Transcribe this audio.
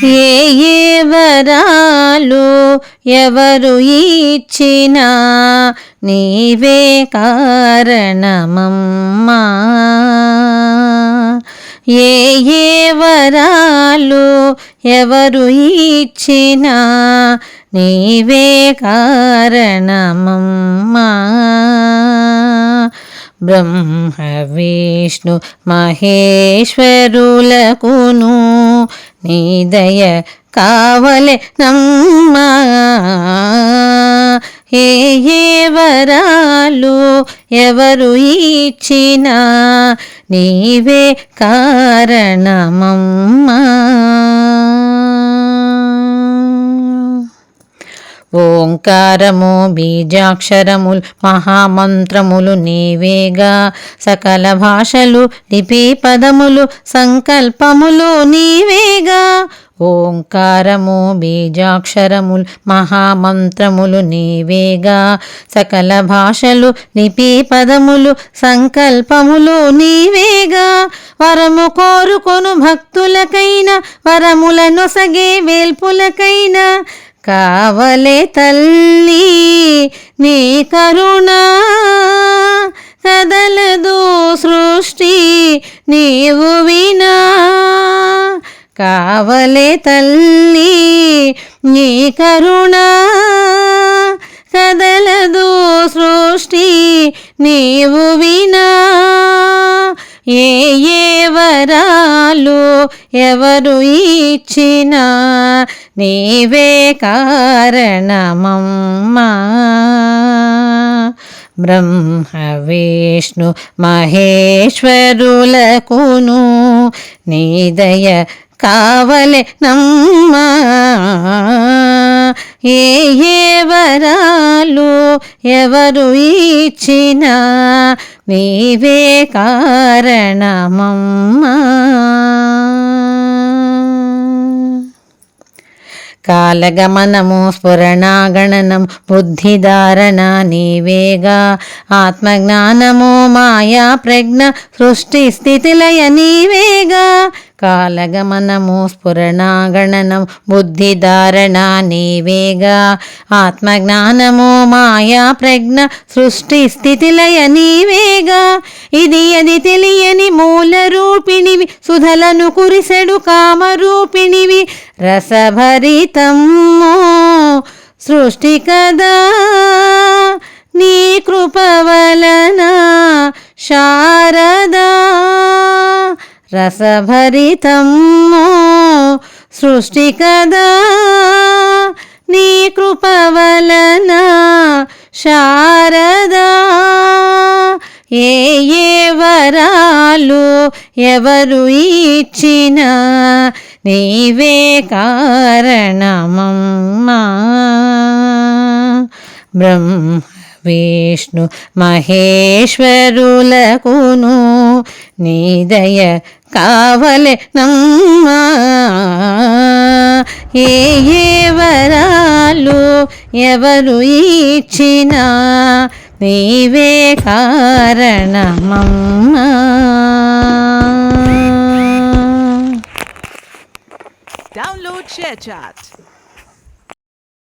ఏ ఏ వరాలు ఎవరు ఇచ్చినా నీవే కారణమమ్మా. ఏ ఏ వరాలు ఎవరు ఇచ్చినా నీవే కారణమమ్మా. బ్రహ్మ విష్ణు మహేశ్వరులకును నీ దయ కావలె నమ్మా. ఏ ఏ వరాలు ఎవరు ఇచ్చినా నీవే కారణమమ్మా. ఓంకారము బీజాక్షరములు మహామంత్రములు నీవేగా. సకల భాషలు లిపి పదములు సంకల్పములు నీవేగా. ఓంకారము బీజాక్షరములు మహామంత్రములు నీవేగా. సకల భాషలు లిపి పదములు సంకల్పములు నీవేగా. వరము కోరుకొను భక్తులకైనా వరములనొసగే వేల్పులకైనా కావలే తల్లి నీ కరుణ. కదలదు సృష్టి నీవు వినా. కావలే తల్లి నీ కరుణ. కదలదు సృష్టి నీవు వినా. ఏ ఏ వరాలు ఎవరు ఇచ్చినా నీవే కారణమమ్మా. బ్రహ్మ విష్ణు మహేశ్వరులకును నీ దయ కావలె నమ్మా. ఏ ఏ వరాలు ఎవరు ఇచ్చినా నీవే కారణమమ్మా. కాలగమనము స్ఫురణాగణనం బుద్ధిధారణ నీవేగా. ఆత్మజ్ఞానము మాయా ప్రజ్ఞ సృష్టి స్థితిలయ నీవేగా. కాలగమనము స్ఫురణాగణనం బుద్ధిధారణ నీవేగా. ఆత్మజ్ఞానము మాయా ప్రజ్ఞ సృష్టి స్థితిలయ నీవేగా. ఇది అది తెలియని మూల రూపిణివి సుధలను కురిసెడు కామరూపిణివి. రసభరితము సృష్టి కదా నీ కృప వలన శారదా. రసభరితము సృష్టి కదా నీ కృప వలన శారదా. ఏ ఏ వరాలు ఎవరు ఇచ్చినా నీవే కారణమమ్మా. బ్రహ్మ విష్ణు మహేశ్వరులకును నీ దయ కావలె నమ్మా. ఏ ఏ వరాలు ఎవరు ఇచ్చినా నీవే కారణమమ్మా. Download ShareChat.